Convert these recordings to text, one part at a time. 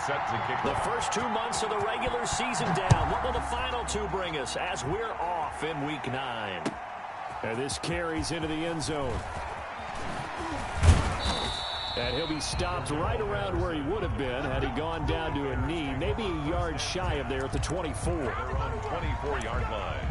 set to kick The first 2 months of the regular season down. What will the final two bring us as we're off in Week 9? And this carries into the end zone. And he'll be stopped right around where he would have been had he gone down to a knee, maybe a yard shy of there at the 24. They're on 24-yard line.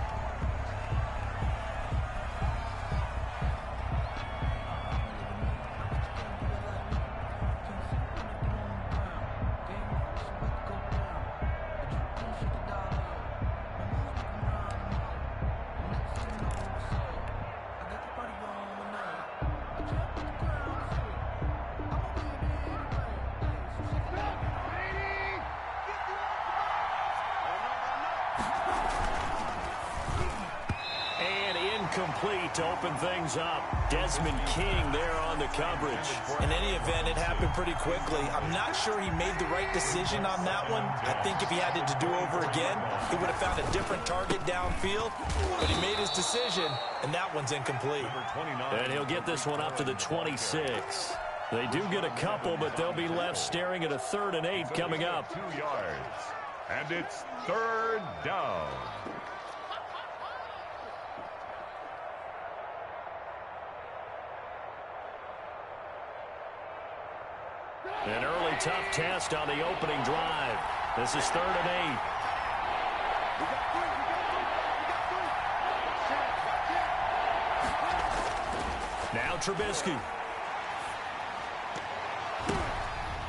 Complete to open things up. Desmond King there on the coverage. In any event, it happened pretty quickly. I'm not sure he made the right decision on that one. I think if he had it to do over again, he would have found a different target downfield. But he made his decision, and that one's incomplete. And he'll get this one up to the 26. They do get a couple, but they'll be left staring at a 3rd and 8 coming up. 2 yards. And it's 3rd down. An early tough test on the opening drive. This is 3rd and 8. Now Trubisky.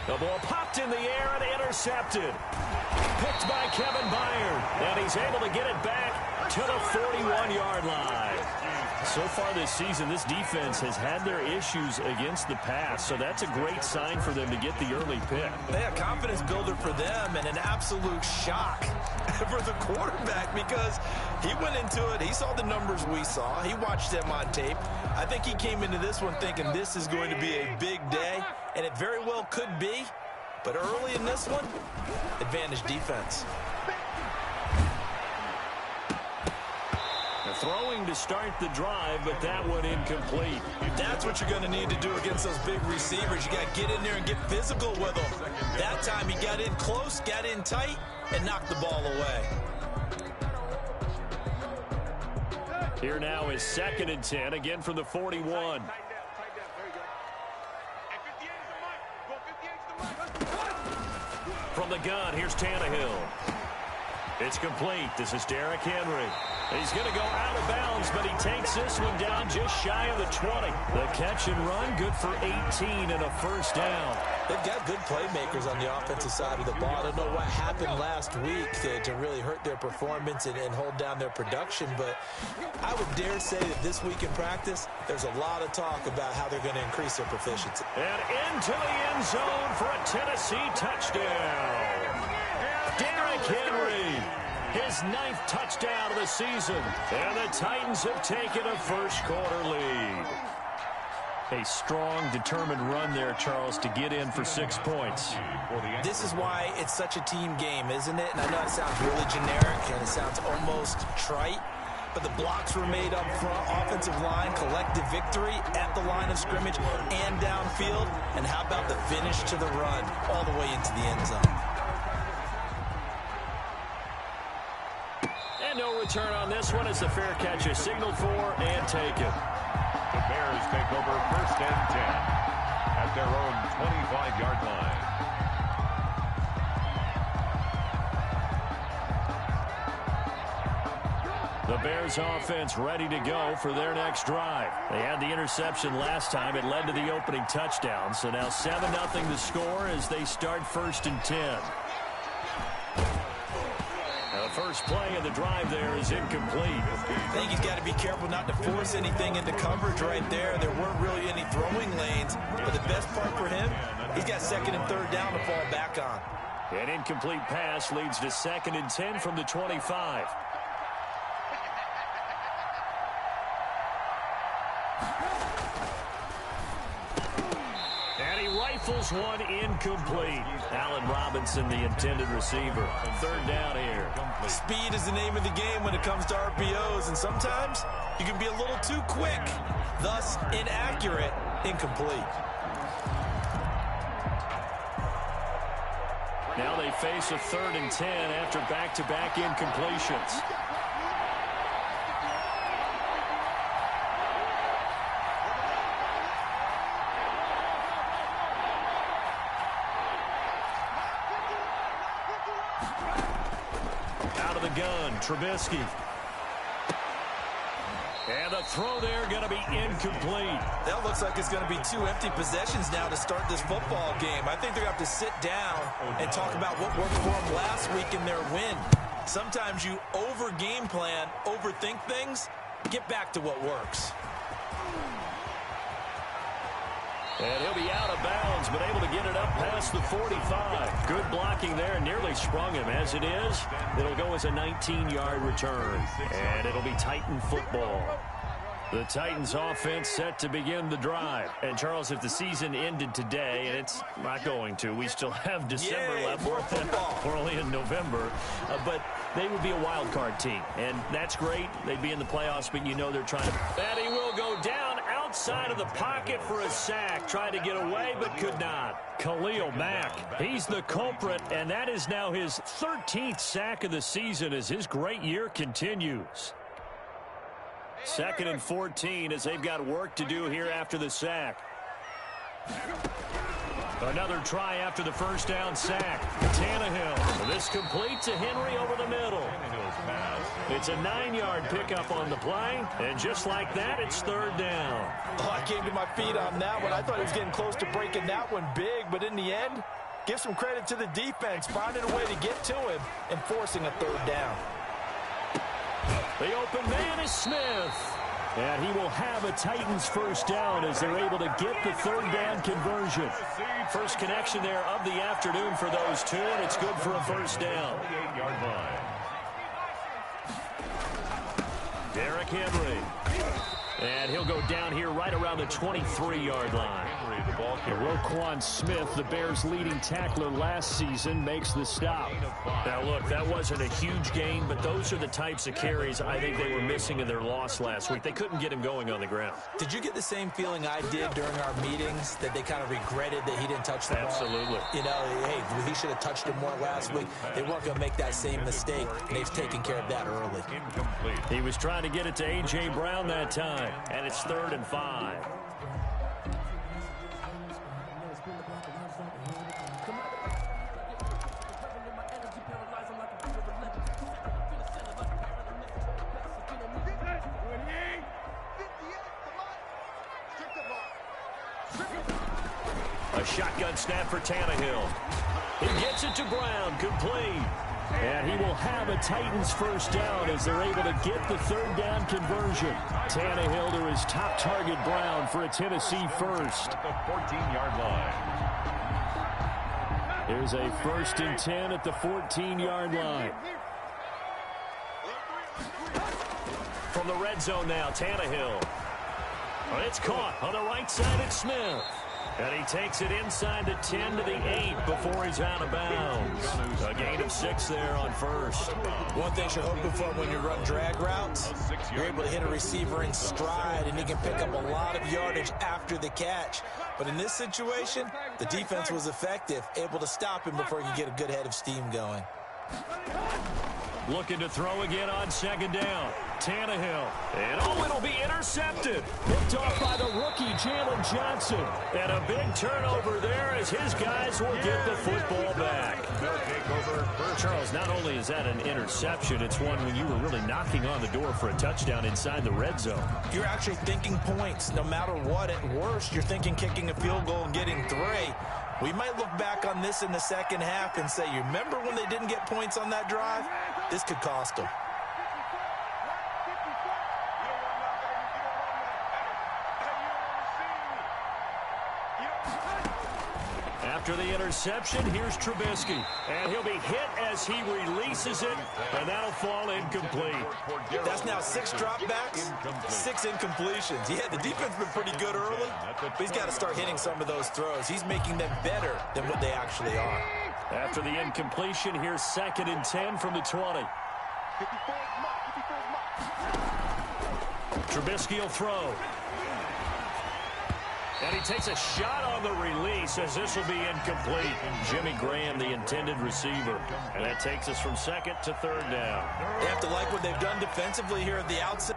The ball popped in the air and intercepted. Picked by Kevin Byard. And he's able to get it back to the 41-yard line. So far this season, this defense has had their issues against the pass, so that's a great sign for them to get the early pick. Yeah, confidence builder for them and an absolute shock for the quarterback because he went into it. He saw the numbers we saw. He watched them on tape. I think he came into this one thinking this is going to be a big day, and it very well could be. But early in this one, advantage defense. Throwing to start the drive, but that one incomplete. That's what you're going to need to do against those big receivers. You got to get in there and get physical with them. That time he got in close, got in tight, and knocked the ball away. Here now is 2nd and 10, again from the 41. From the gun, here's Tannehill. It's complete. This is Derrick Henry. He's going to go out of bounds, but he takes this one down just shy of the 20. The catch and run, good for 18 and a 1st down. They've got good playmakers on the offensive side of the ball. I don't know what happened last week to really hurt their performance and hold down their production, but I would dare say that this week in practice, there's a lot of talk about how they're going to increase their proficiency. And into the end zone for a Tennessee touchdown. Derrick Henry. His 9th touchdown of the season. And the Titans have taken a first-quarter lead. A strong, determined run there, Charles, to get in for 6 points. This is why it's such a team game, isn't it? And I know it sounds really generic and it sounds almost trite, but the blocks were made up front, offensive line, collective victory at the line of scrimmage and downfield. And how about the finish to the run all the way into the end zone? No return on this one as the fair catch is signaled for and taken. The Bears take over 1st and 10 at their own 25-yard line. The Bears offense ready to go for their next drive. They had the interception last time. It led to the opening touchdown. So now 7-0 the score as they start 1st and 10. The first play of the drive there is incomplete. I think he's got to be careful not to force anything into coverage right there. There weren't really any throwing lanes, but the best part for him, he's got 2nd and 3rd down to fall back on. An incomplete pass leads to 2nd and 10 from the 25. Rifles one incomplete. Allen Robinson, the intended receiver. 3rd down here. Speed is the name of the game when it comes to RPOs, and sometimes you can be a little too quick, thus inaccurate, incomplete. Now they face a 3rd and 10 after back-to-back incompletions. Out of the gun, Trubisky. And the throw there going to be incomplete. That looks like it's going to be 2 empty possessions now to start this football game. I think they're going to have to sit down and talk about what worked for them last week in their win. Sometimes you over-game plan, overthink things. Get back to what works. And he'll be out of bounds, but able to get it up past the 45. Good blocking there, nearly sprung him. As it is, it'll go as a 19-yard return. And it'll be Titan football. The Titans offense set to begin the drive. And, Charles, if the season ended today, and it's not going to, we still have December left. We're only in November. But they would be a wild card team. And that's great. They'd be in the playoffs, but you know they're trying to. And he will go down outside of the pocket for a sack. Tried to get away, but could not. Khalil Mack, he's the culprit, and that is now his 13th sack of the season as his great year continues. 2nd and 14 as they've got work to do here after the sack. Another try after the first down sack. Tannehill. This complete to Henry over the middle. It's a 9-yard pickup on the play, and just like that, it's 3rd down. Oh, I came to my feet on that one. I thought he was getting close to breaking that one big, but in the end, give some credit to the defense, finding a way to get to him and forcing a 3rd down. The open man is Smith. And he will have a Titans first down as they're able to get the 3rd down conversion. First connection there of the afternoon for those two, and it's good for a first down. Derrick Henry. And he'll go down here right around the 23-yard line. Roquan Smith, the Bears' leading tackler last season, makes the stop. Now, look, that wasn't a huge gain, but those are the types of carries I think they were missing in their loss last week. They couldn't get him going on the ground. Did you get the same feeling I did during our meetings, that they kind of regretted that he didn't touch the ball? Absolutely. You know, hey, he should have touched it more last week. They weren't going to make that same mistake, and they've taken care of that early. He was trying to get it to A.J. Brown that time, and it's 3rd and 5. A shotgun snap for Tannehill. He gets it to Brown, complete. And he will have a Titans first down as they're able to get the 3rd down conversion. Tannehill to his top target, Brown, for a Tennessee first. At the 14-yard line. Here's a 1st and 10 at the 14-yard line. From the red zone now, Tannehill. It's caught on the right side at Smith. And he takes it inside the 10 to the 8 before he's out of bounds. A gain of 6 there on first. One thing you're hoping for when you run drag routes, you're able to hit a receiver in stride, and he can pick up a lot of yardage after the catch. But in this situation, the defense was effective, able to stop him before he could get a good head of steam going. Looking to throw again on 2nd down. Tannehill. And it'll be intercepted. Picked off by the rookie, Jalen Johnson. And a big turnover there as his guys will get the football back. Charles, not only is that an interception, it's one when you were really knocking on the door for a touchdown inside the red zone. You're actually thinking points. No matter what, at worst, you're thinking kicking a field goal and getting 3. We might look back on this in the second half and say, you remember when they didn't get points on that drive? This could cost them. After the interception, here's Trubisky. And he'll be hit as he releases it, and that'll fall incomplete. That's now 6 dropbacks, 6 incompletions. Yeah, the defense has been pretty good early, but he's got to start hitting some of those throws. He's making them better than what they actually are. After the incompletion, here's 2nd and 10 from the 20. Trubisky will throw. And he takes a shot on the release as this will be incomplete. Jimmy Graham, the intended receiver. And that takes us from second to third down. They have to like what they've done defensively here at the outset.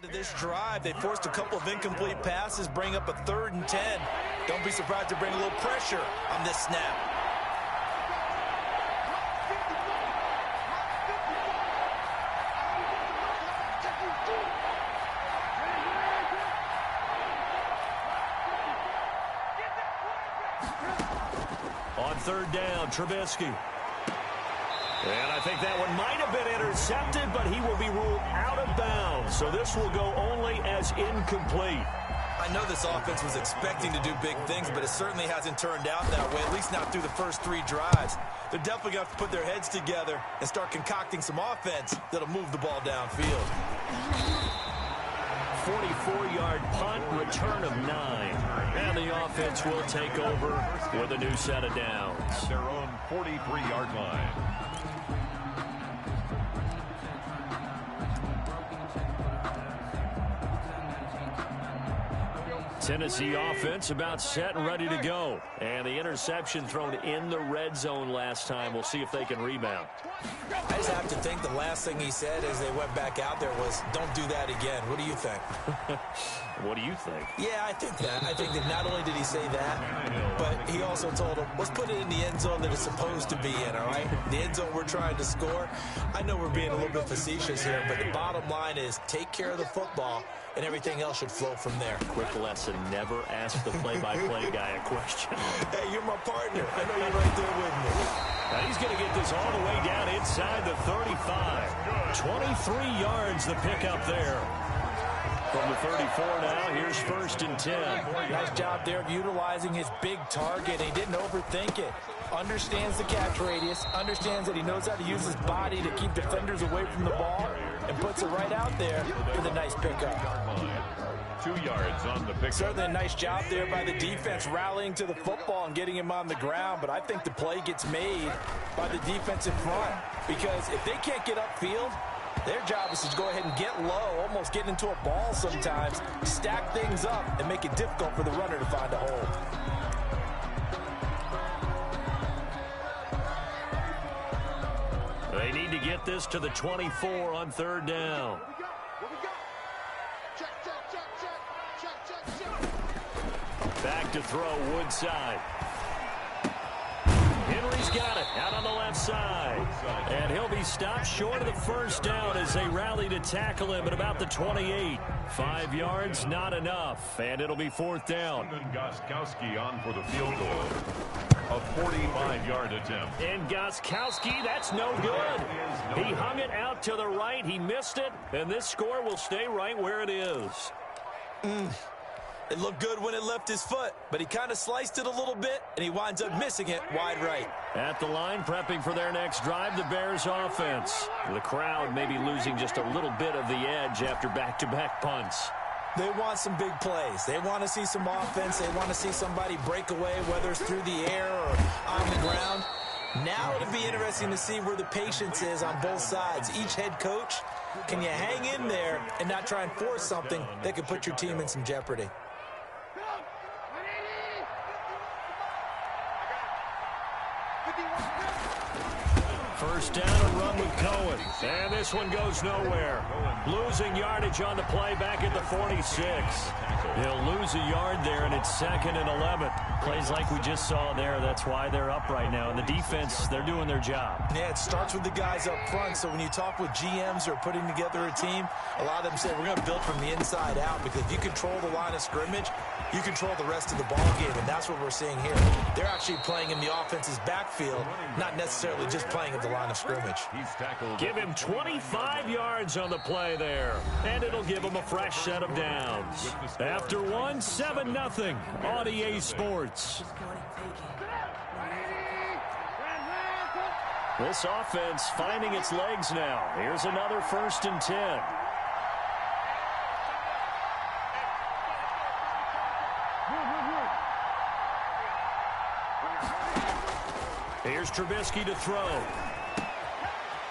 Of this drive, they forced a couple of incomplete passes, bring up a 3rd and 10. Don't be surprised to bring a little pressure on this snap. On 3rd down, Trubisky. And I think that one might have been intercepted, but he will be ruled out of bounds. So this will go only as incomplete. I know this offense was expecting to do big things, but it certainly hasn't turned out that way, at least not through the first 3 drives. They're definitely going to have to put their heads together and start concocting some offense that'll move the ball downfield. 44-yard punt, return of 9. And the offense will take over with a new set of downs. Their own 43-yard line. Tennessee offense about set and ready to go. And the interception thrown in the red zone last time. We'll see if they can rebound. I just have to think the last thing he said as they went back out there was, don't do that again. What do you think? What do you think? Yeah, I think that. I think that not only did he say that, but he also told him, let's put it in the end zone that it's supposed to be in, all right? The end zone we're trying to score. I know we're being a little bit facetious here, but the bottom line is take care of the football, and everything else should flow from there. Quick lesson, never ask the play-by-play guy a question. Hey, you're my partner. I know you're right there with me. Now he's going to get this all the way down inside the 35. 23 yards the pickup there. From the 34 now, here's 1st and 10. Nice job there of utilizing his big target. He didn't overthink it. Understands the catch radius, understands that he knows how to use his body to keep defenders away from the ball, and puts it right out there with a nice pickup. 2 yards on the pick. Certainly a nice job there by the defense rallying to the football and getting him on the ground, but I think the play gets made by the defensive front because if they can't get upfield, their job is to go ahead and get low, almost get into a ball sometimes, stack things up, and make it difficult for the runner to find a hole. They need to get this to the 24 on 3rd down. Back to throw, Woodside. Henry's got it out on the left side. And he'll be stopped short of the 1st down as they rally to tackle him at about the 28. 5 yards, not enough. And it'll be 4th down. Gostkowski on for the field goal. A 45-yard attempt. And Gostkowski, that's no good. He hung it out to the right. He missed it. And this score will stay right where it is. It looked good when it left his foot, but he kind of sliced it a little bit, and he winds up missing it wide right. At the line, prepping for their next drive, the Bears offense. The crowd maybe losing just a little bit of the edge after back-to-back punts. They want some big plays. They want to see some offense. They want to see somebody break away, whether it's through the air or on the ground. Now it'll be interesting to see where the patience is on both sides. Each head coach, can you hang in there and not try and force something that could put your team in some jeopardy? First down and run with Cohen. And this one goes nowhere. Losing yardage on the play back at the 46. He'll lose a yard there, and it's 2nd and 11. Plays like we just saw there. That's why they're up right now. And the defense, they're doing their job. Yeah, it starts with the guys up front. So when you talk with GMs who are putting together a team, a lot of them say we're going to build from the inside out because if you control the line of scrimmage, you control the rest of the ball game, and that's what we're seeing here. They're actually playing in the offense's backfield, not necessarily just playing at the line of scrimmage. Give him 25 yards on the play there, and it'll give him a fresh set of downs. After 1, 7-0 on EA Sports. This offense finding its legs now. Here's another 1st and 10. Here's Trubisky to throw.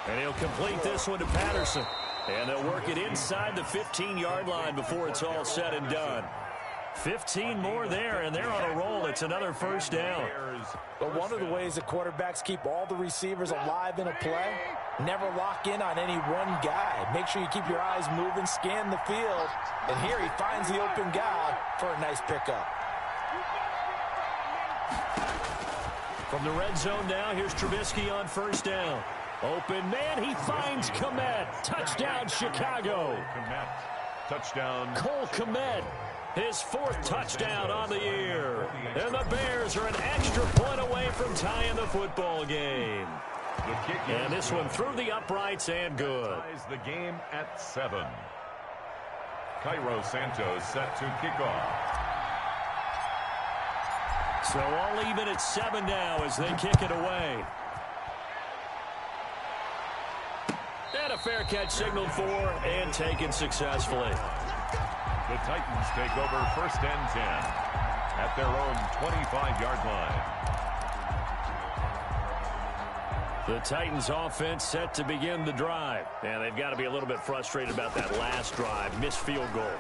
And he'll complete this one to Patterson. And they'll work it inside the 15-yard line before it's all said and done. 15 more there, and they're on a roll. It's another 1st down. But one of the ways that quarterbacks keep all the receivers alive in a play, never lock in on any one guy. Make sure you keep your eyes moving, scan the field. And here he finds the open guy for a nice pickup. From the red zone now, here's Trubisky on 1st down. Open man, he finds Kmet. Touchdown, Chicago. Touchdown. Cole Kmet, his 4th touchdown on the year. And the Bears are an extra point away from tying the football game. And this one through the uprights and good. The game at 7. Cairo Santos set to kick off. So all even at 7 now as they kick it away. And a fair catch signaled for and taken successfully. The Titans take over 1st and 10 at their own 25-yard line. The Titans offense set to begin the drive. And they've got to be a little bit frustrated about that last drive. Missed field goal.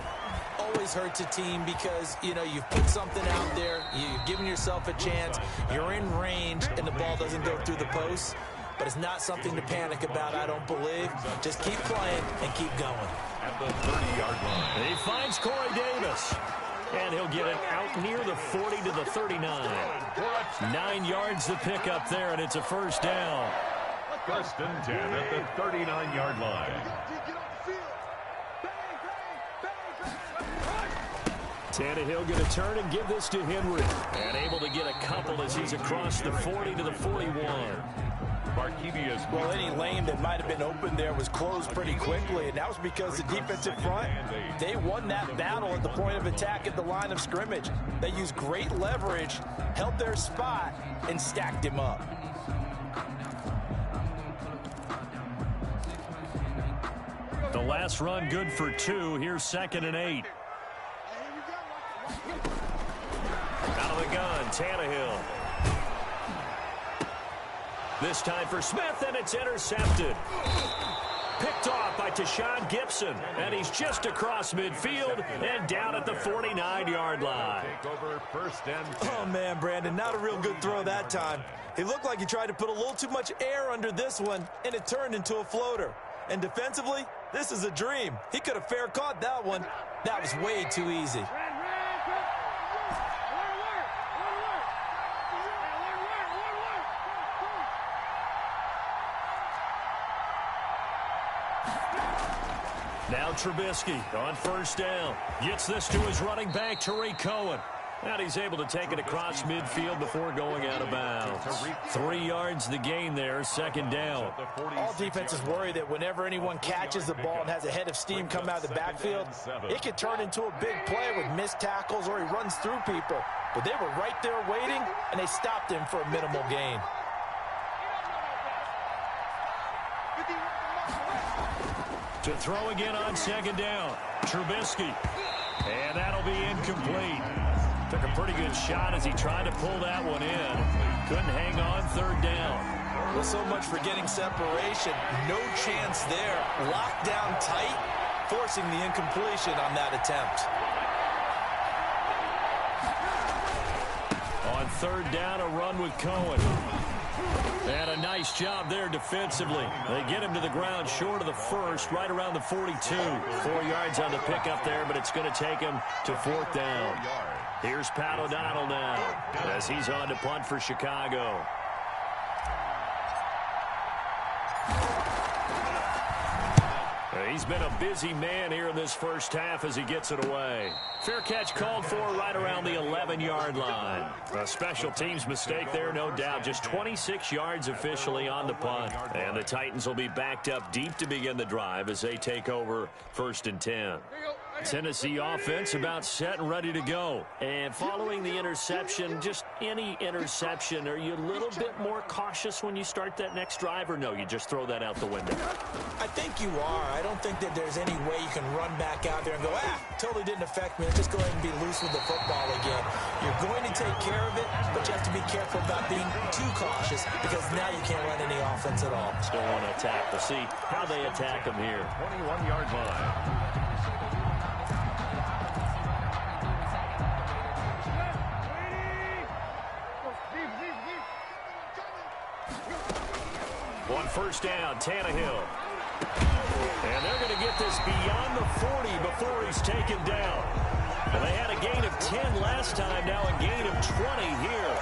Always hurts a team because, you know, you've put something out there, you've given yourself a chance, you're in range, and the ball doesn't go through the post. But it's not something to panic about, I don't believe. Just keep playing and keep going. At the 30-yard line. He finds Corey Davis. And he'll get it out near the 40 to the 39. 9 yards to pick up there, and it's a 1st down. 1st and 10 at the 39-yard line. Tannehill going to turn and give this to Henry. And able to get a couple as he's across the 40 to the 41. Well, any lane that might have been open there was closed pretty quickly, and that was because the defensive front, they won that battle at the point of attack at the line of scrimmage. They used great leverage, held their spot, and stacked him up. The last run good for 2. Here's 2nd and 8. Tannehill. This time for Smith, and it's intercepted. Picked off by Tashawn Gibson, and he's just across midfield and down at the 49-yard line. Oh, man, Brandon, not a real good throw that time. It looked like he tried to put a little too much air under this one, and it turned into a floater. And defensively, this is a dream. He could have fair caught that one. That was way too easy. Now Trubisky on first down. Gets this to his running back, Tariq Cohen. And he's able to take it across midfield before going out of bounds. 3 yards the gain there, second down. All defenses worry that whenever anyone catches the ball and has a head of steam come out of the backfield, it could turn into a big play with missed tackles or he runs through people. But they were right there waiting, and they stopped him for a minimal gain. To throw again on second down. Trubisky. And that'll be incomplete. Took a pretty good shot as he tried to pull that one in. Couldn't hang on third down. Well, so much for getting separation. No chance there. Locked down tight, forcing the incompletion on that attempt. On third down, a run with Cohen. And a nice job there defensively. They get him to the ground short of the first, right around the 42. 4 yards on the pickup there, but it's going to take him to fourth down. Here's Pat O'Donnell now as he's on to punt for Chicago. He's been a busy man here in this first half as he gets it away. Fair catch called for right around the 11-yard line. A special teams mistake there, no doubt. Just 26 yards officially on the punt. And the Titans will be backed up deep to begin the drive as they take over first and 10. Tennessee offense about set and ready to go. And following the interception, just any interception, are you a little bit more cautious when you start that next drive, or no, you just throw that out the window? I think you are. I don't think that there's any way you can run back out there and go, totally didn't affect me. Let's just go ahead and be loose with the football again. You're going to take care of it, but you have to be careful about being too cautious because now you can't run any offense at all. Still want to attack. We'll see how they attack them here. 21-yard line. On first down, Tannehill. And they're going to get this beyond the 40 before he's taken down. Well, they had a gain of 10 last time, now a gain of 20 here.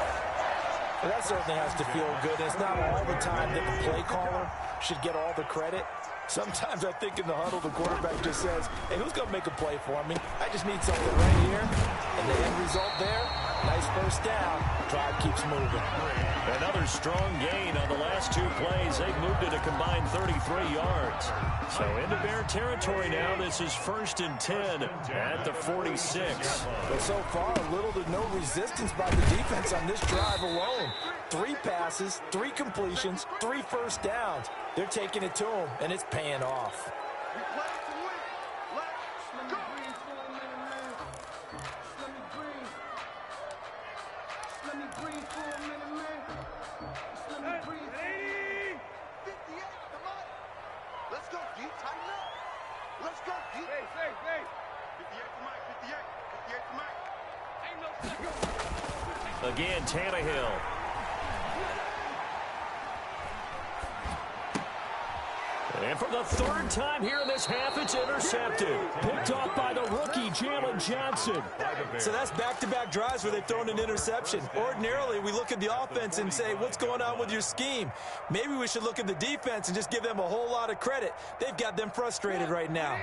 Well, that certainly has to feel good. It's not all the time that the play caller should get all the credit. Sometimes I think in the huddle, the quarterback just says, hey, who's going to make a play for me? I just need something right here. And the end result there, nice first down. Drive keeps moving. Another strong gain on the last 2 plays. They've moved it a combined 33 yards. So into Bear territory now. This is first and 10 at the 46. But so far, little to no resistance by the defense on this drive alone. 3 passes, 3 completions, 3 first downs. They're taking it to them, and it's paying off. Again, Tannehill. And for the 3rd time here in this half, it's intercepted. Picked off by the rookie, Jalen Johnson. So that's back-to-back drives where they've thrown an interception. Ordinarily, we look at the offense and say, what's going on with your scheme? Maybe we should look at the defense and just give them a whole lot of credit. They've got them frustrated right now.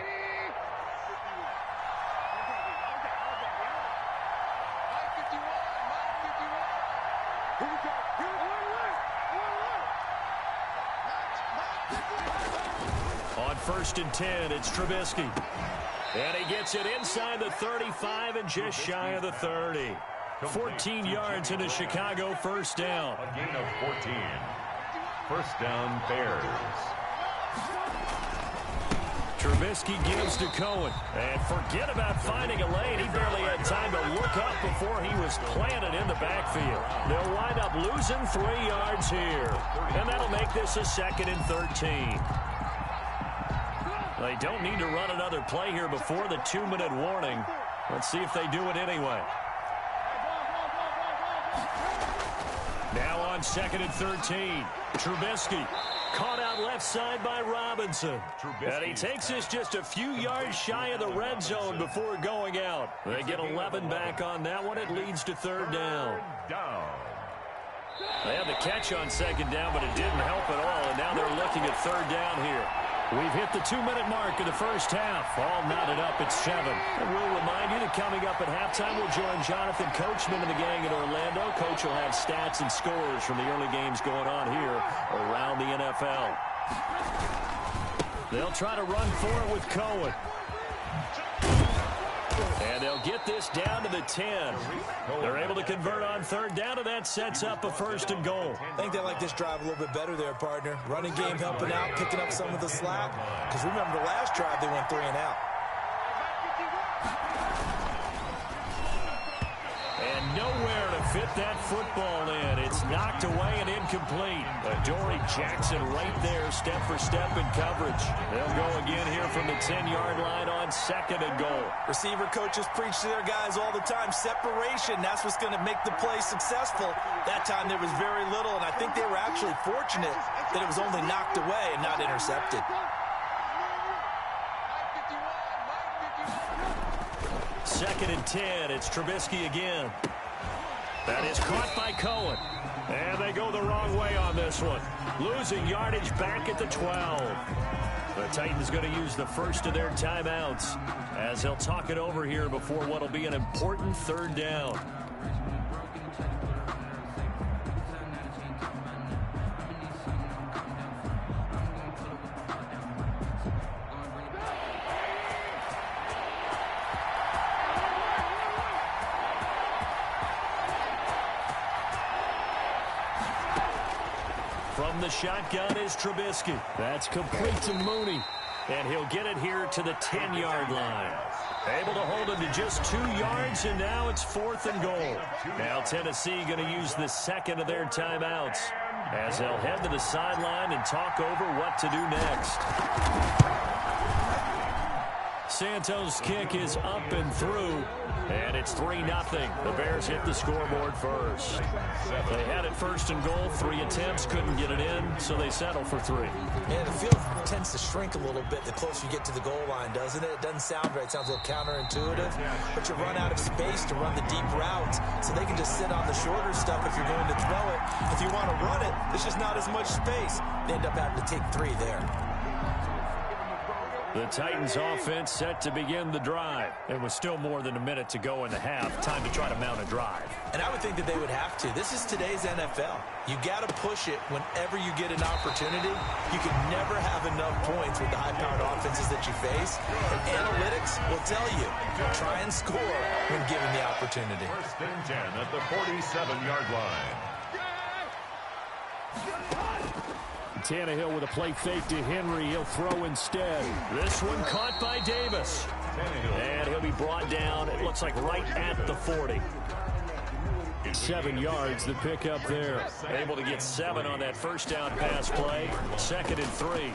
On first and 10, it's Trubisky. And he gets it inside the 35 and just shy of the 30. 14 yards into Chicago, first down. A gain of 14. First down, Bears. Trubisky gives to Cohen. And forget about finding a lane. He barely had time to look up before he was planted in the backfield. They'll wind up losing 3 yards here. And that'll make this a 2nd and 13. They don't need to run another play here before the 2-minute warning. Let's see if they do it anyway. Now on 2nd and 13. Trubisky caught out left side by Robinson. And he takes this just a few yards shy of the red zone before going out. They get 11 back on that one. It leads to 3rd down. They had the catch on 2nd down, but it didn't help at all. And now they're looking at 3rd down here. We've hit the 2-minute mark of the first half. All knotted up at 7. And we'll remind you that coming up at halftime, we'll join Jonathan Coachman and the gang in Orlando. Coach will have stats and scores from the early games going on here around the NFL. They'll try to run for it with Cohen. And they'll get this down to the 10. They're able to convert on 3rd down, and that sets up a 1st and goal. I think they like this drive a little bit better there, partner. Running game helping out, picking up some of the slack. Because remember, the last drive, they went 3 and out. And nowhere to fit that football in. It's knocked away and incomplete. Adoree Jackson right there, step for step in coverage. They'll go again here from the 10-yard line on 2nd and goal. Receiver coaches preach to their guys all the time. Separation, that's what's going to make the play successful. That time there was very little, and I think they were actually fortunate that it was only knocked away and not intercepted. 2nd and 10. It's Trubisky again. That is caught by Cohen. And they go the wrong way on this one. Losing yardage back at the 12. The Titans going to use the first of their timeouts as they'll talk it over here before what will be an important 3rd down. From the shotgun is Trubisky. That's complete to Mooney. And he'll get it here to the 10-yard line. Able to hold him to just 2 yards, and now it's 4th and goal. Now Tennessee going to use the 2nd of their timeouts as they'll head to the sideline and talk over what to do next. Santos' kick is up and through, and it's 3-0. The Bears hit the scoreboard first. They had it 1st and goal, 3 attempts, couldn't get it in, so they settle for 3. Yeah, the field tends to shrink a little bit the closer you get to the goal line, doesn't it? It doesn't sound right. It sounds a little counterintuitive, but you run out of space to run the deep routes, so they can just sit on the shorter stuff if you're going to throw it. If you want to run it, there's just not as much space. They end up having to take 3 there. The Titans offense set to begin the drive. It was still more than a minute to go in the half. Time to try to mount a drive. And I would think that they would have to. This is today's NFL. You got to push it whenever you get an opportunity. You can never have enough points with the high-powered offenses that you face. And analytics will tell you, try and score when given the opportunity. 1st and 10 at the 47-yard line. Tannehill with a play fake to Henry. He'll throw instead. This one caught by Davis. And he'll be brought down, it looks like right at the 40. 7 yards, the pickup there. Able to get 7 on that 1st down pass play. 2nd and 3.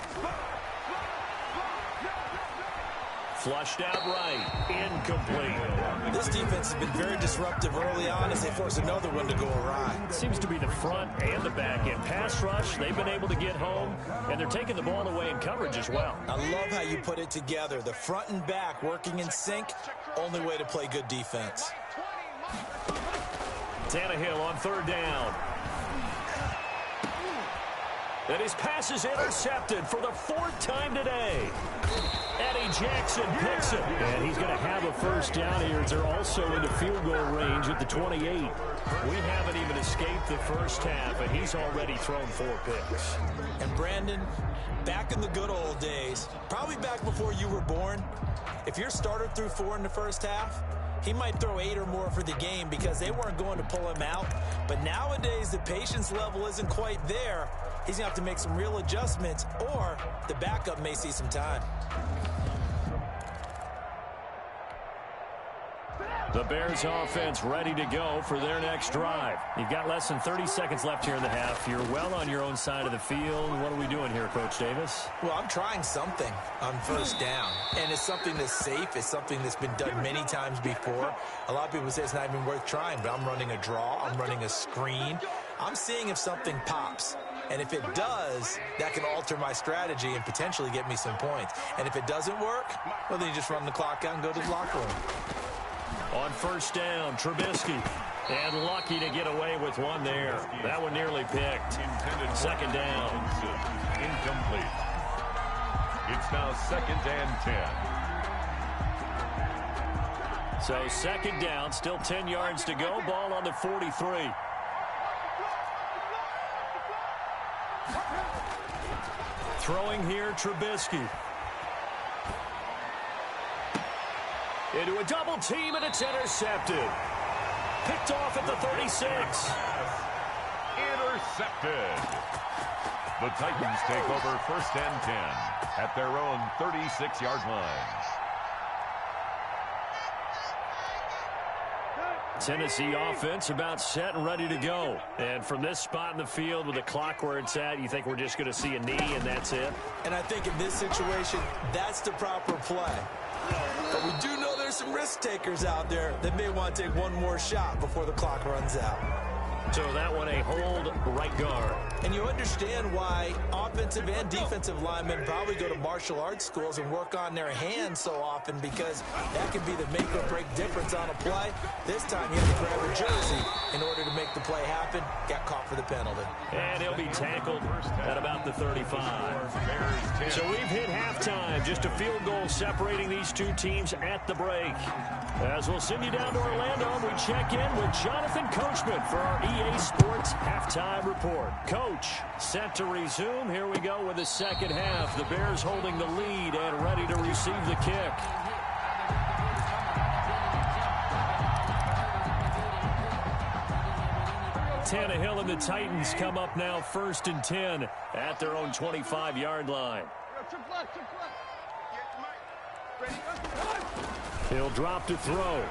Flushed out right. Incomplete. This defense has been very disruptive early on as they force another one to go awry. Seems to be the front and the back end. Pass rush, they've been able to get home, and they're taking the ball away in coverage as well. I love how you put it together. The front and back working in sync. Only way to play good defense. Tannehill on 3rd down. And his pass is intercepted for the 4th time today. Eddie Jackson picks it. And he's going to have a 1st down here as they're also into field goal range at the 28. We haven't even escaped the first half, and he's already thrown 4 picks. And Brandon, back in the good old days, probably back before you were born, if your starter threw 4 in the first half, he might throw 8 or more for the game because they weren't going to pull him out. But nowadays, the patience level isn't quite there. He's going to have to make some real adjustments, or the backup may see some time. The Bears offense ready to go for their next drive. You've got less than 30 seconds left here in the half. You're well on your own side of the field. What are we doing here, Coach Davis? Well, I'm trying something on first down, and it's something that's safe. It's something that's been done many times before. A lot of people say it's not even worth trying, but I'm running a draw. I'm running a screen. I'm seeing if something pops. And if it does, that can alter my strategy and potentially get me some points. And if it doesn't work, well, then you just run the clock out and go to the locker room. On first down, Trubisky. And lucky to get away with one there. That one nearly picked. Second down. Incomplete. It's now 2nd and 10. So second down, still 10 yards to go. Ball on the 43. Throwing here, Trubisky. Into a double team, and it's intercepted. Picked off at the 36. Intercepted. The Titans take over 1st and 10 at their own 36-yard line. Tennessee offense about set and ready to go. And from this spot in the field with the clock where it's at, you think we're just going to see a knee and that's it? And I think in this situation, that's the proper play. But we do know there's some risk takers out there that may want to take one more shot before the clock runs out. So that one a hold right guard. And you understand why offensive and defensive linemen probably go to martial arts schools and work on their hands so often, because that can be the make or break difference on a play. This time you have to grab a jersey in order to make the play happen. Got caught for the penalty. And he'll be tackled at about the 35. So we've hit halftime. Just a field goal separating these two teams at the break. As we'll send you down to Orlando, we check in with Jonathan Coachman for our EA Sports Halftime Report. Coach, set to resume. Here we go with the second half. The Bears holding the lead and ready to receive the kick. Tannehill and the Titans come up now 1st and 10 at their own 25-yard line. He'll drop to throw.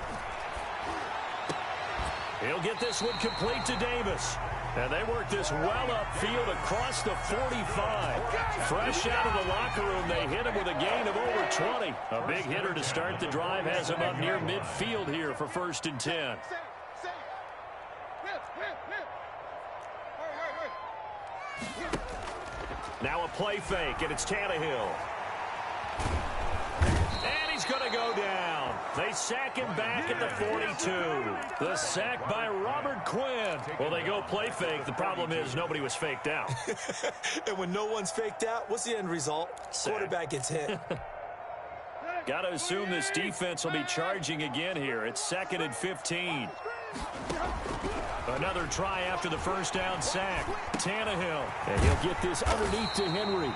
He'll get this one complete to Davis. And they work this well upfield across the 45. Fresh out of the locker room, they hit him with a gain of over 20. A big hitter to start the drive, has him up near midfield here for 1st and 10. Now a play fake, and it's Tannehill. And he's going to go down. They sack him back at the 42. The sack by Robert Quinn. Well, they go play fake. The problem is nobody was faked out. And when no one's faked out, what's the end result? Sack. Quarterback gets hit. Got to assume this defense will be charging again here. It's 2nd and 15. Another try after the first down sack. Tannehill. And he'll get this underneath to Henry.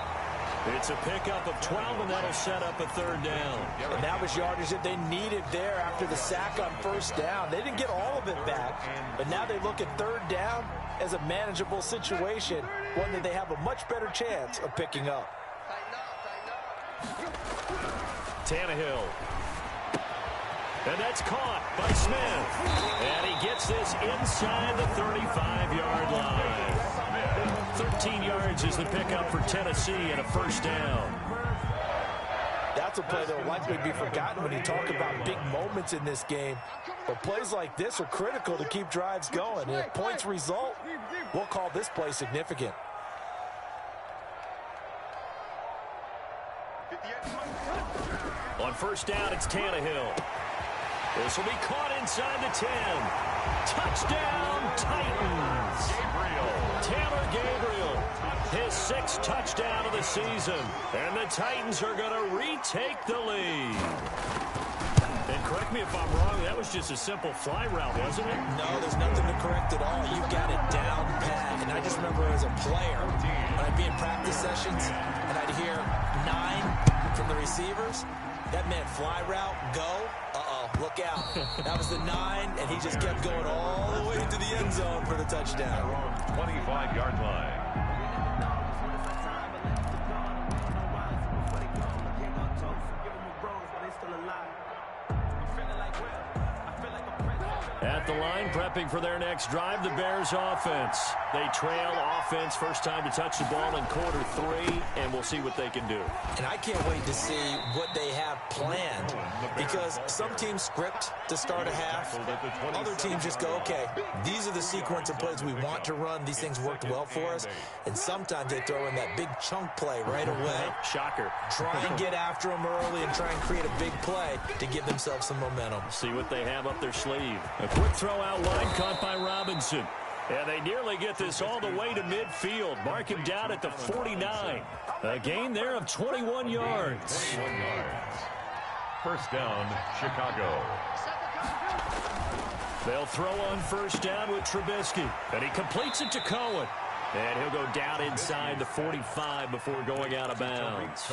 It's a pickup of 12, and that'll set up a 3rd down. And that was yardage that they needed there after the sack on first down. They didn't get all of it back, but now they look at 3rd down as a manageable situation, one that they have a much better chance of picking up. Tannehill. And that's caught by Smith. And he gets this inside the 35-yard line. 13 yards is the pickup for Tennessee and a 1st down. That's a play that will likely be forgotten when you talk about big moments in this game. But plays like this are critical to keep drives going. And if points result, we'll call this play significant. On first down, it's Tannehill. This will be caught inside the 10. Touchdown, Titans. Taylor Gabriel, his 6th touchdown of the season. And the Titans are going to retake the lead. And correct me if I'm wrong, that was just a simple fly route, wasn't it? No, there's nothing to correct at all. You got it down pat. And I just remember as a player, when I'd be in practice sessions, and I'd hear 9 from the receivers, that meant fly route, go. Uh-oh, look out. That was the 9, and he just kept going all the way to the end zone for the touchdown. 25-yard line. At the line, prepping for their next drive, the Bears offense. They trail offense, first time to touch the ball in quarter 3, and we'll see what they can do. And I can't wait to see what they have planned, because some teams script to start a half. Other teams just go, okay, these are the sequence of plays we want to run. These things worked well for us. And sometimes they throw in that big chunk play right away. Shocker. Try and get after them early and try and create a big play to give themselves some momentum. See what they have up their sleeve. A quick throw out wide, caught by Robinson. And they nearly get this all the way to midfield. Mark him down at the 49. A gain there of 21 yards. First down, Chicago. They'll throw on first down with Trubisky. And he completes it to Cohen. And he'll go down inside the 45 before going out of bounds.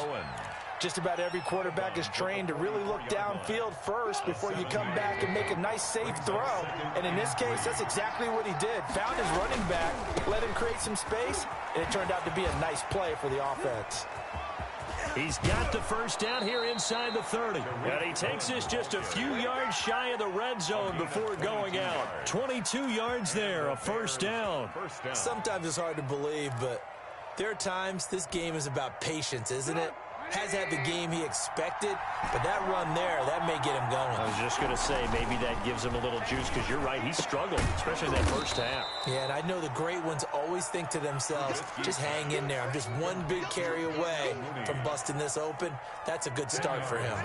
Just about every quarterback is trained to really look downfield first before you come back and make a nice, safe throw. And in this case, that's exactly what he did. Found his running back, let him create some space, and it turned out to be a nice play for the offense. He's got the first down here inside the 30. And he takes this just a few yards shy of the red zone before going out. 22 yards there, a first down. Sometimes it's hard to believe, but there are times this game is about patience, isn't it? Has had the game he expected, but that run there, that may get him going. I was just going to say, maybe that gives him a little juice, because you're right, he struggled, especially in that first half. Yeah, and I know the great ones always think to themselves, just hang in there. I'm just one big carry away from busting this open. That's a good start for him.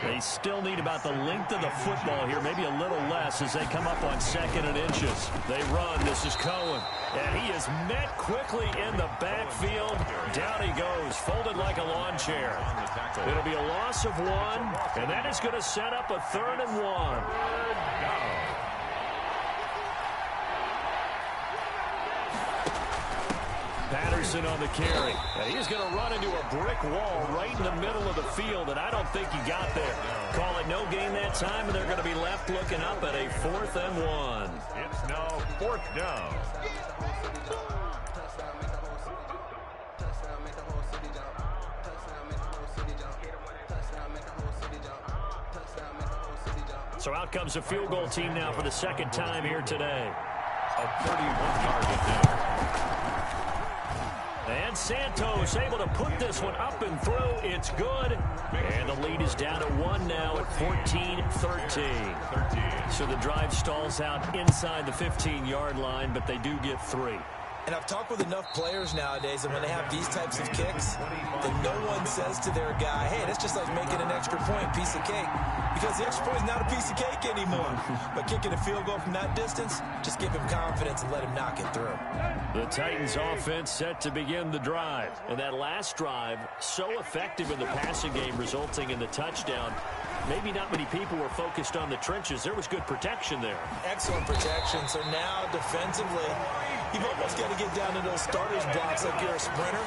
They still need about the length of the football here, maybe a little less as they come up on 2nd and inches. They run. This is Cohen. And he is met quickly in the backfield. Down he goes, folded like a lawn chair. It'll be a loss of 1, and that is going to set up a 3rd and 1. Patterson on the carry. And he's going to run into a brick wall right in the middle of the field, and I don't think he got there. Call it no gain that time, and they're going to be left looking up at a 4th and 1. It's now 4th down. So out comes a field goal team now for the 2nd time here today. A 31-yard attempt. And Santos able to put this one up and through. It's good. And the lead is down to 1 now at 14-13. So the drive stalls out inside the 15-yard line, but they do get 3. And I've talked with enough players nowadays, and when they have these types of kicks, then no one says to their guy, hey, that's just like making an extra point, piece of cake. Because the extra point is not a piece of cake anymore. But kicking a field goal from that distance, just give him confidence and let him knock it through. The Titans offense set to begin the drive. And that last drive, so effective in the passing game, resulting in the touchdown. Maybe not many people were focused on the trenches. There was good protection there. Excellent protection. So now defensively, you've almost got to get down to those starters blocks like you're a sprinter.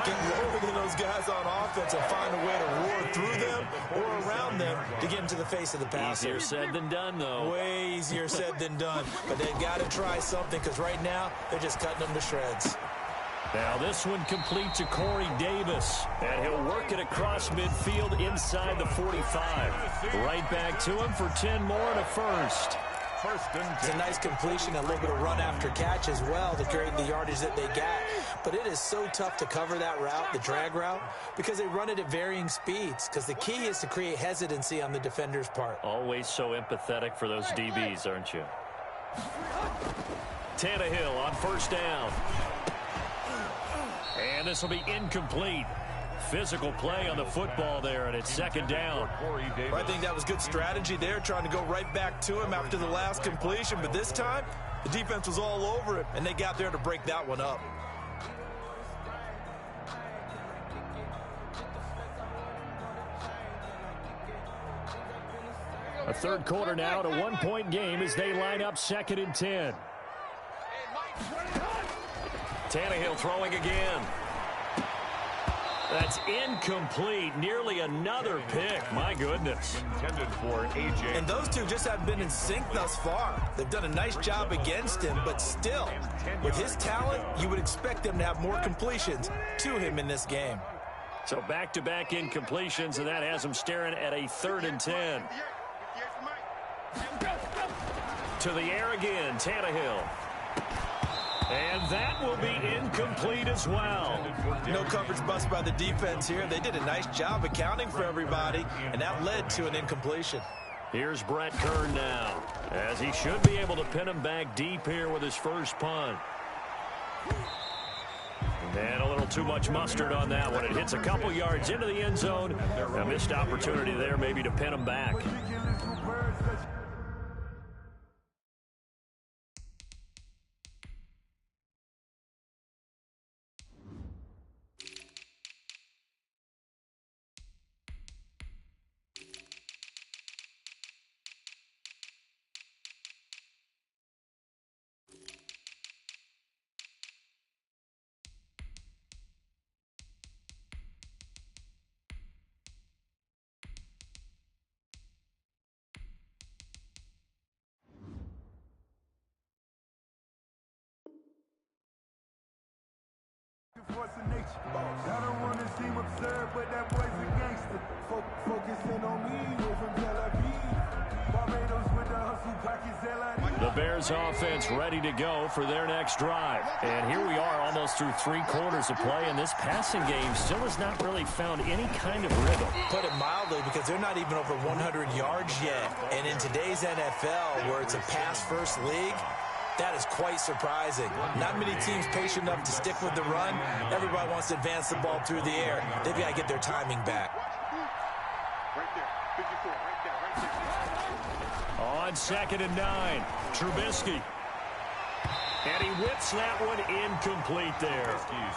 Get lower than those guys on offense and find a way to roar through them or around them to get into the face of the passer. Easier said than done, though. Way easier said than done. But they've got to try something, because right now they're just cutting them to shreds. Now this one complete to Corey Davis. And he'll work it across midfield inside the 45. Right back to him for 10 more and a first. It's a nice completion, a little bit of run after catch as well to create the yardage that they got. But it is so tough to cover that route, the drag route, because they run it at varying speeds. Because the key is to create hesitancy on the defender's part. Always so empathetic for those DBs, aren't you? Tannehill on first down. And this will be incomplete. Physical play on the football there, and it's 2nd down. I think that was good strategy there, trying to go right back to him after the last completion. But this time, the defense was all over it, and they got there to break that one up. A 3rd quarter now, at a 1-point game as they line up 2nd and 10. Tannehill throwing again. That's incomplete. Nearly another pick. My goodness. Intended for AJ. And those two just haven't been in sync thus far. They've done a nice job against him, but still, with his talent, you would expect them to have more completions to him in this game. So back-to-back incompletions, and that has him staring at a 3rd and 10. To the air again, Tannehill. And that will be incomplete as well. No coverage bust by the defense here. They did a nice job accounting for everybody, and that led to an incompletion. Here's Brett Kern now, as he should be able to pin him back deep here with his first punt. And a little too much mustard on that one. It hits a couple yards into the end zone. A missed opportunity there maybe to pin him back. I don't want to seem absurd, but that boy's a gangster. Focusing on me, we're from Tel Aviv. Barbados with the hustle pockets, The Bears offense ready to go for their next drive. And here we are almost through 3 quarters of play, and this passing game still has not really found any kind of rhythm. Put it mildly, because they're not even over 100 yards yet. And in today's NFL, where it's a pass-first league, that is quite surprising. Not many teams patient enough to stick with the run. Everybody wants to advance the ball through the air. They've got to get their timing back. Right there, 54, right there. On 2nd and 9, Trubisky. And he whips that one incomplete there.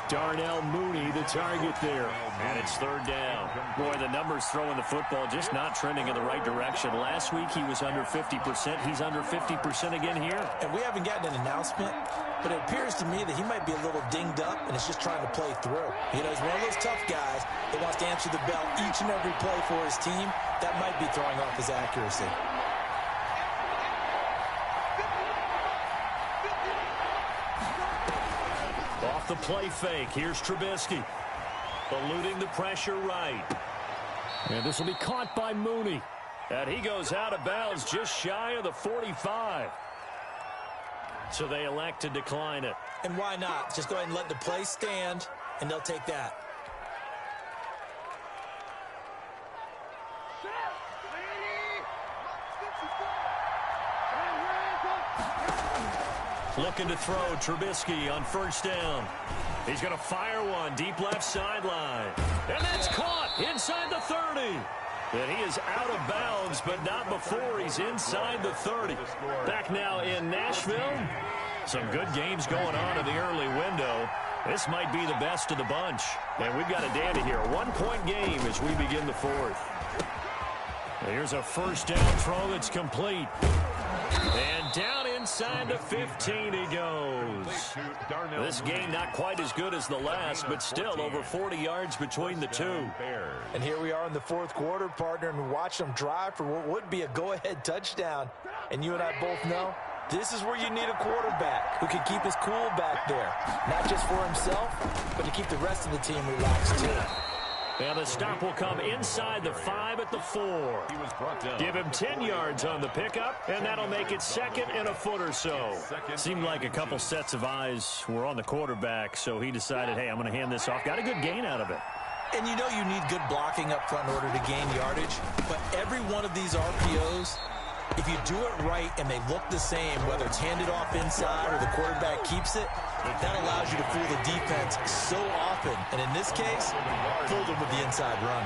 Darnell Mooney, the target there. And it's 3rd down. Boy, the numbers throwing the football just not trending in the right direction. Last week he was under 50%. He's under 50% again here. And we haven't gotten an announcement, but it appears to me that he might be a little dinged up and is just trying to play through. You know, he's one of those tough guys that wants to answer the bell each and every play for his team. That might be throwing off his accuracy. Off the play fake, here's Trubisky. Eluding the pressure right. And this will be caught by Mooney. And he goes out of bounds just shy of the 45. So they elect to decline it. And why not? Just go ahead and let the play stand, and they'll take that. Looking to throw, Trubisky on 1st down. He's going to fire one deep left sideline. And that's caught inside the 30. And he is out of bounds, but not before he's inside the 30. Back now in Nashville. Some good games going on in the early window. This might be the best of the bunch. And we've got a dandy here. 1-point game as we begin the 4th. Here's a 1st down throw that's complete. And down inside the 15 he goes. This game not quite as good as the last, but still over 40 yards between the two. And here we are in the 4th quarter, partner, and we watch them drive for what would be a go-ahead touchdown. And you and I both know this is where you need a quarterback who can keep his cool back there. Not just for himself, but to keep the rest of the team relaxed too. And the stop will come inside the 5 at the 4. Give him 10 yards on the pickup, and that'll make it 2nd and a foot or so. Seemed like a couple sets of eyes were on the quarterback, so he decided, hey, I'm going to hand this off. Got a good gain out of it. And you know you need good blocking up front in order to gain yardage, but every one of these RPOs, if you do it right and they look the same, whether it's handed off inside or the quarterback keeps it, that allows you to fool the defense so often. And in this case, fooled them with the inside run.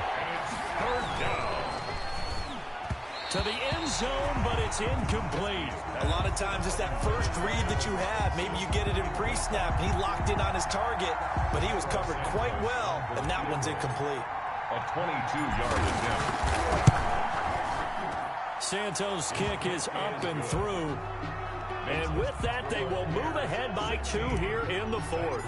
To the end zone, but it's incomplete. A lot of times it's that first read that you have. Maybe you get it in pre-snap, and he locked in on his target, but he was covered quite well, and that one's incomplete. A 22-yard attempt. Santos' kick is up and through. And with that, they will move ahead by 2 here in the 4th.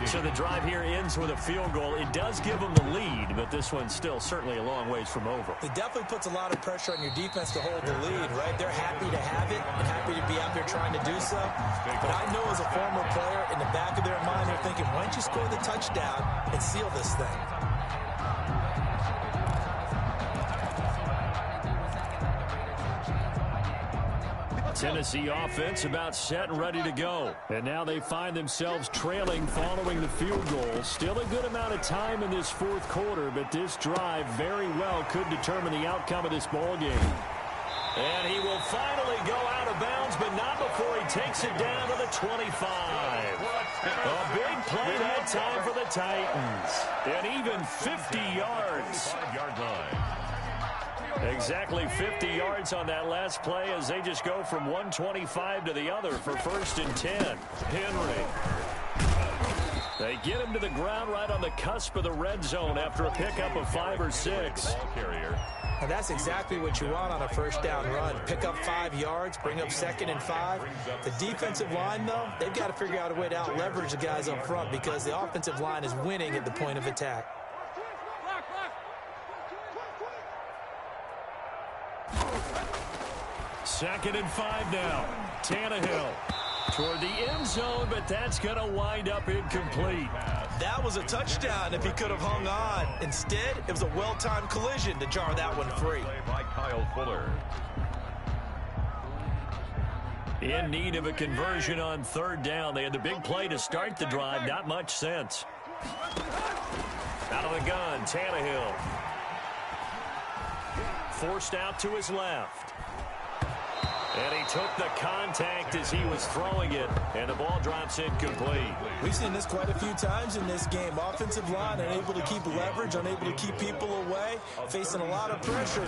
So the drive here ends with a field goal. It does give them the lead, but this one's still certainly a long ways from over. It definitely puts a lot of pressure on your defense to hold the lead, right? They're happy to have it and happy to be out there trying to do so. But I know as a former player, in the back of their mind, they're thinking, why don't you score the touchdown and seal this thing? Tennessee offense about set and ready to go. And now they find themselves trailing following the field goal. Still a good amount of time in this fourth quarter, but this drive very well could determine the outcome of this ball game. And he will finally go out of bounds, but not before he takes it down to the 25. A big play that time for the Titans. And even 50 yards. 5-yard line. Exactly 50 yards on that last play as they just go from 125 to the other for 1st and 10. Henry. They get him to the ground right on the cusp of the red zone after a pickup of 5 or 6. Ball carrier. And that's exactly what you want on a first down run. Pick up 5 yards, bring up 2nd and 5. The defensive line, though, they've got to figure out a way to out-leverage the guys up front because the offensive line is winning at the point of attack. Second and 5 now. Tannehill toward the end zone, but that's going to wind up incomplete. That was a touchdown if he could have hung on. Instead, it was a well-timed collision to jar that one free. By Kyle Fuller. In need of a conversion on 3rd down. They had the big play to start the drive. Not much sense. Out of the gun, Tannehill. Forced out to his left. And he took the contact as he was throwing it, and the ball drops incomplete. We've seen this quite a few times in this game. Offensive line unable to keep leverage, unable to keep people away, facing a lot of pressure.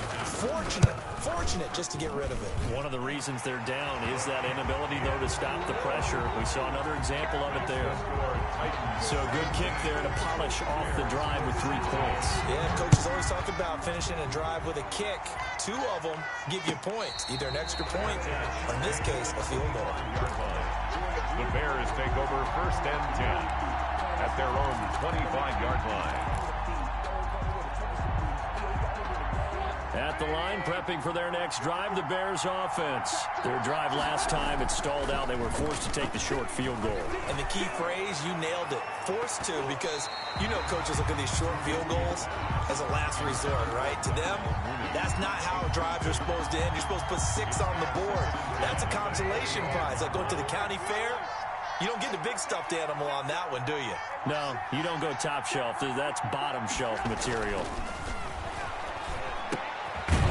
Fortunate just to get rid of it. One of the reasons they're down is that inability, though, to stop the pressure. We saw another example of it there. So good kick there to polish off the drive with 3 points. Yeah, coaches always talk about finishing a drive with a kick. 2 of them give you points, either an extra point or, in this case, a field goal. The Bears take over 1st and 10 at their own 25-yard line. At the line, prepping for their next drive, the Bears offense. Their drive last time, it stalled out. They were forced to take the short field goal. And the key phrase, you nailed it. Forced to, because you know coaches look at these short field goals as a last resort, right? To them, that's not how drives are supposed to end. You're supposed to put 6 on the board. That's a consolation prize. Like going to the county fair, you don't get the big stuffed animal on that one, do you? No, you don't go top shelf. That's bottom shelf material.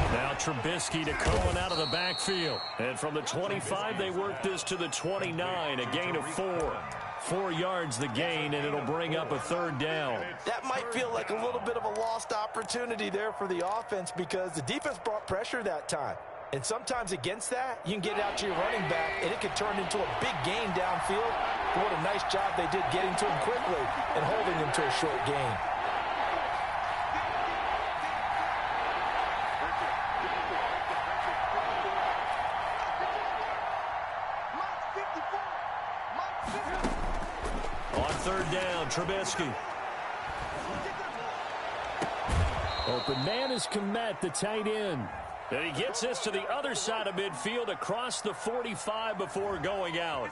Now Trubisky to Cohen out of the backfield. And from the 25, they work this to the 29, a gain of 4. 4 yards the gain, and it'll bring up a 3rd down. That might feel like a little bit of a lost opportunity there for the offense because the defense brought pressure that time. And sometimes against that, you can get it out to your running back, and it could turn into a big gain downfield. But what a nice job they did getting to him quickly and holding him to a short gain. On 3rd down, Trubisky. Open man is Kmet, the tight end. And he gets this to the other side of midfield across the 45 before going out.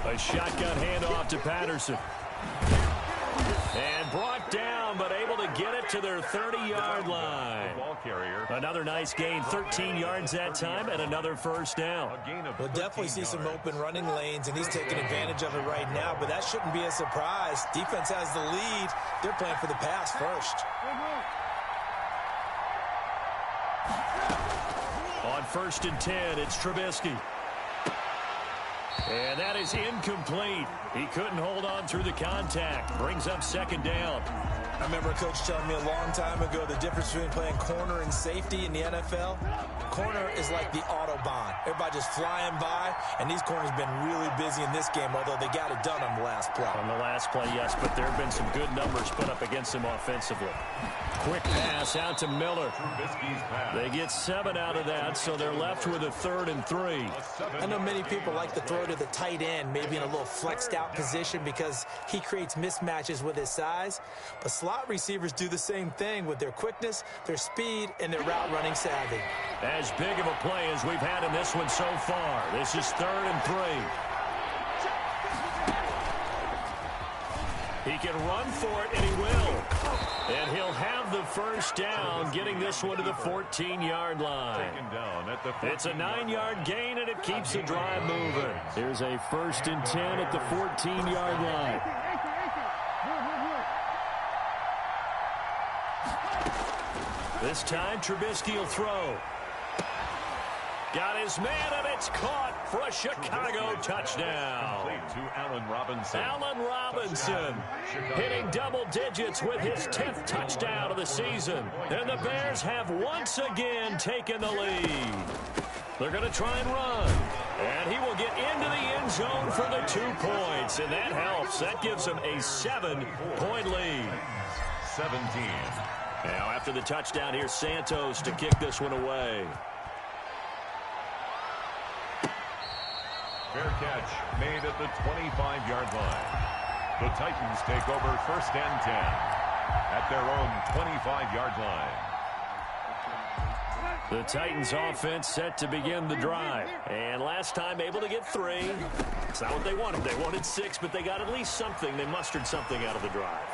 A shotgun handoff to Patterson. And brought down, but able to get it to their 30-yard line. Ball carrier. Another nice gain, 13 yards that time, and another 1st down. We'll definitely see some open running lanes, and he's taking advantage of it right now, but that shouldn't be a surprise. Defense has the lead. They're playing for the pass first. On 1st and 10, it's Trubisky. And that is incomplete. He couldn't hold on through the contact. Brings up 2nd down. I remember a coach telling me a long time ago the difference between playing corner and safety in the NFL. Corner is like the Autobahn. Everybody just flying by, and these corners have been really busy in this game, although they got it done on the last play. On the last play, yes, but there have been some good numbers put up against him offensively. Quick pass out to Miller. They get 7 out of that, so they're left with a 3rd and 3. I know many people like to throw to the tight end, maybe in a little flexed out position because he creates mismatches with his size. But slot receivers do the same thing with their quickness, their speed, and their route running savvy. As big of a play as we've had in this one so far. This is 3rd and 3. He can run for it, and he will. And he'll have the first down, getting this one to the 14-yard line. It's a 9-yard gain, and it keeps the drive moving. Here's a 1st and 10 at the 14-yard line. This time, Trubisky will throw. Got his man, and it's caught for a Chicago touchdown. To Allen Robinson. Allen Robinson hitting double digits with his 10th touchdown of the season. And the Bears have once again taken the lead. They're going to try and run. And he will get into the end zone for the 2 points. And that helps. That gives him a 7-point lead. 17. Now after the touchdown, here's Santos to kick this one away. Fair catch made at the 25-yard line. The Titans take over 1st and 10 at their own 25-yard line. The Titans offense set to begin the drive. And last time able to get 3. It's not what they wanted. They wanted 6, but they got at least something. They mustered something out of the drive.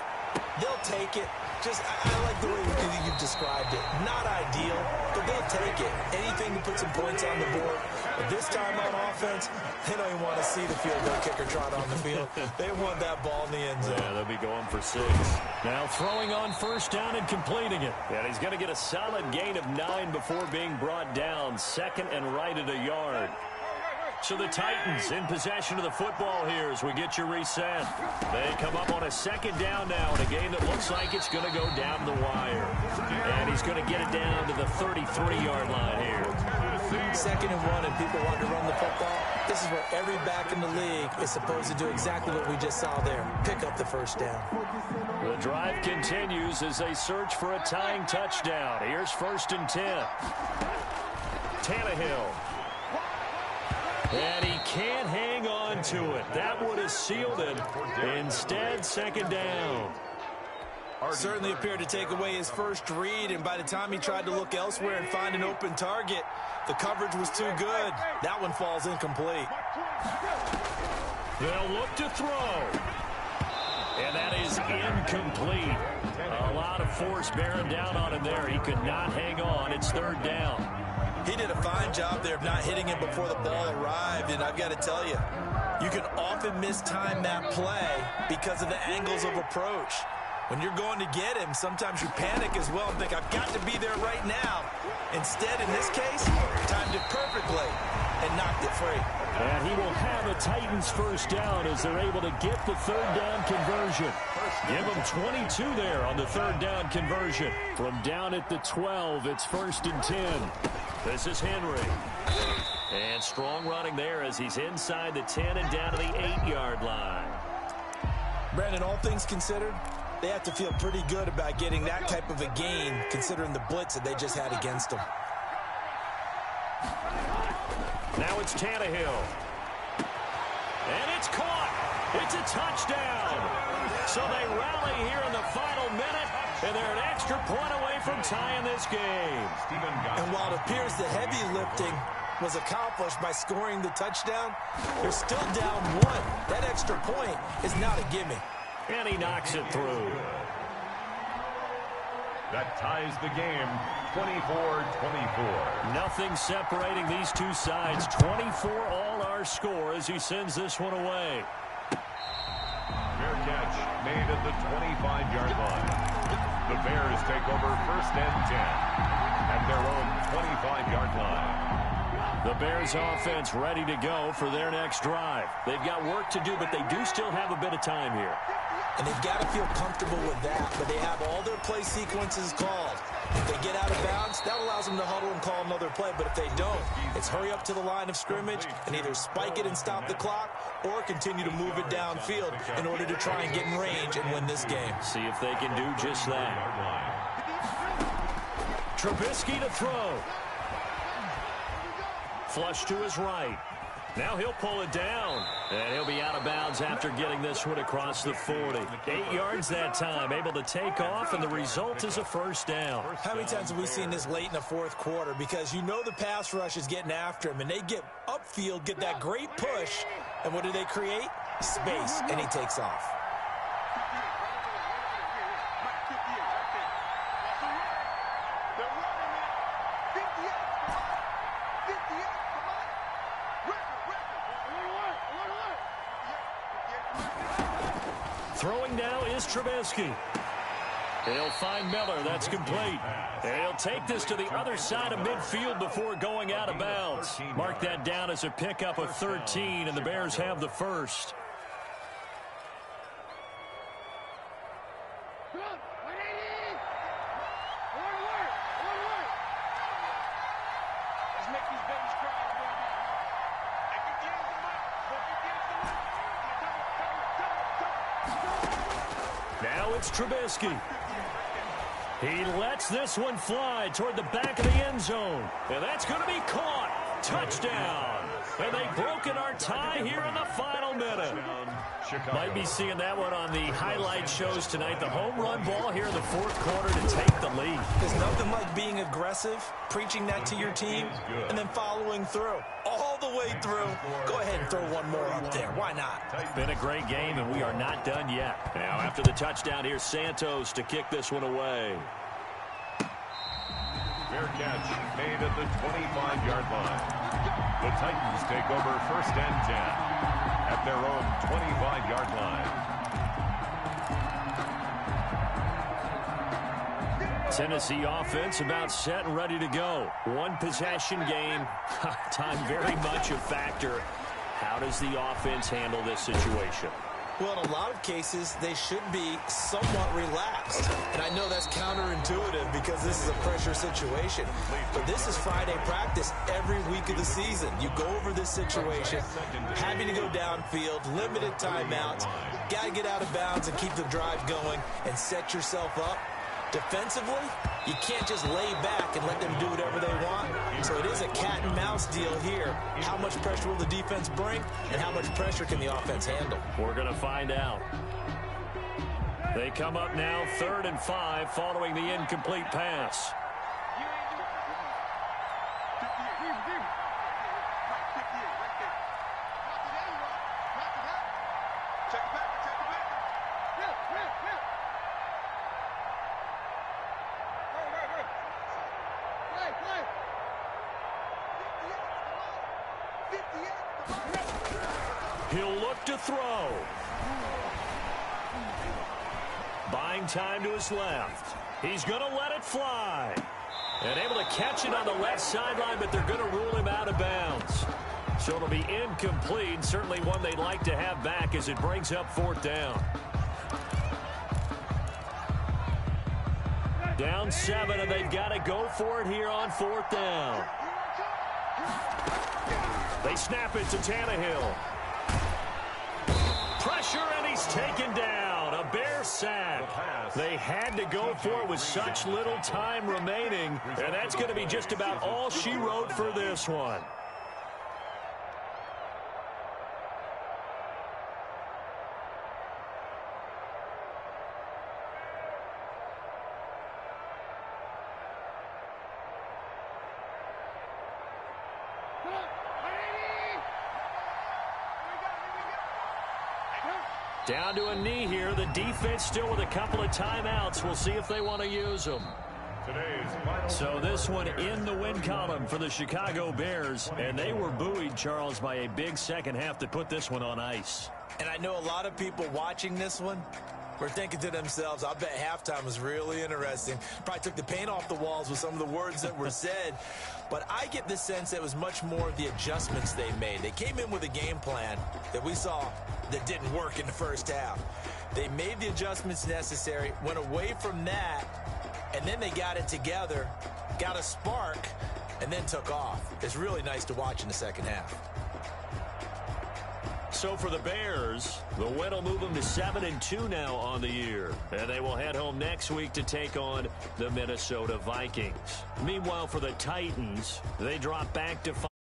They'll take it. I like the way you've described it. Not ideal, but they'll take it. Anything to put some points on the board. But this time on offense, they don't even want to see the field goal kicker trot on the field. They want that ball in the end zone. Yeah, they'll be going for 6. Now throwing on 1st down and completing it. And he's going to get a solid gain of 9 before being brought down. 2nd and right at a yard. So the Titans in possession of the football here as we get you reset. They come up on a 2nd down now in a game that looks like it's going to go down the wire. And he's going to get it down to the 33-yard line here. 2nd and 1 and people want to run the football. This is where every back in the league is supposed to do exactly what we just saw there. Pick up the 1st down. The drive continues as they search for a tying touchdown. Here's 1st and 10. Tannehill. And he can't hang on to it. That would have sealed it. Instead, 2nd down. Certainly appeared to take away his first read, and by the time he tried to look elsewhere and find an open target, the coverage was too good. That one falls incomplete. They'll look to throw. And that is incomplete. A lot of force bearing down on him there. He could not hang on. It's 3rd down. He did a fine job there of not hitting it before the ball arrived, and I've got to tell you, you can often mistime that play because of the angles of approach. When you're going to get him, sometimes you panic as well and think, I've got to be there right now. Instead, in this case, timed it perfectly and knocked it free. And he will have a Titans 1st down as they're able to get the 3rd down conversion. Give them 22 there on the 3rd down conversion. From down at the 12, it's 1st and 10. This is Henry. And strong running there as he's inside the 10 and down to the 8-yard line. Brandon, all things considered, they have to feel pretty good about getting that type of a gain considering the blitz that they just had against them. Now it's Tannehill. And it's caught. It's a touchdown. So they rally here in the final minute, and they're an extra point away from tying this game. And while it appears the heavy lifting was accomplished by scoring the touchdown, they're still down 1. That extra point is not a gimme. And he knocks it through. That ties the game, 24-24. Nothing separating these two sides. 24 all our score as he sends this one away. Fair catch made at the 25-yard line. The Bears take over 1st and 10 at their own 25-yard line. The Bears offense ready to go for their next drive. They've got work to do, but they do still have a bit of time here. And they've got to feel comfortable with that, but they have all their play sequences called. If they get out of bounds, that allows them to huddle and call another play, but if they don't, it's hurry up to the line of scrimmage and either spike it and stop the clock or continue to move it downfield in order to try and get in range and win this game. See if they can do just that. Trubisky to throw. Flush to his right. Now he'll pull it down, and he'll be out of bounds after getting this one across the 40. 8 yards that time, able to take off, and the result is a first down. How many times have we seen this late in the fourth quarter? Because you know the pass rush is getting after him, and they get upfield, get that great push, and what do they create? Space, and he takes off. Throwing now is Trubisky. He'll find Miller. That's complete. And he'll take this to the other side of midfield before going out of bounds. Mark that down as a pickup of 13, and the Bears have the first. Now it's Trubisky. He lets this one fly toward the back of the end zone. And that's going to be caught. Touchdown. And they've broken our tie here in the final minute. Might be seeing that one on the highlight shows tonight. The home run ball here in the fourth quarter to take the lead. There's nothing like being aggressive, preaching that to your team, and then following through. All the way through. Go ahead and throw one more up there. Why not? Been a great game, and we are not done yet. Now, after the touchdown, here's Santos to kick this one away. Fair catch made at the 25-yard line. The Titans take over first and 10 at their own 25-yard line. Tennessee offense about set and ready to go. One possession game. Time very much a factor. How does the offense handle this situation? Well, in a lot of cases, they should be somewhat relaxed. And I know that's counterintuitive because this is a pressure situation. But this is Friday practice every week of the season. You go over this situation, having to go downfield, limited timeouts, got to get out of bounds and keep the drive going and set yourself up. Defensively, you can't just lay back and let them do whatever they want. So it is a cat and mouse deal here. How much pressure will the defense bring, and how much pressure can the offense handle? We're going to find out. They come up now 3rd and 5 following the incomplete pass. He'll look to throw. Buying time to his left. He's going to let it fly. And able to catch it on the left sideline, but they're going to rule him out of bounds. So it'll be incomplete. Certainly one they'd like to have back as it brings up 4th down. Down 7, and they've got to go for it here on 4th down. They snap it to Tannehill. Pressure, and he's taken down. A Bear sack. They had to go for it with such little time remaining, and that's going to be just about all she wrote for this one. Down to a knee here. The defense still with a couple of timeouts. We'll see if they want to use them. So this one in the win column for the Chicago Bears. And they were buoyed, Charles, by a big second half to put this one on ice. And I know a lot of people watching this one were thinking to themselves, I bet halftime was really interesting. Probably took the paint off the walls with some of the words that were said. But I get the sense that it was much more of the adjustments they made. They came in with a game plan that we saw that didn't work in the first half. They made the adjustments necessary, went away from that, and then they got it together, got a spark, and then took off. It's really nice to watch in the second half. So for the Bears, the win will move them to 7-2 now on the year. And they will head home next week to take on the Minnesota Vikings. Meanwhile, for the Titans, they drop back to 5.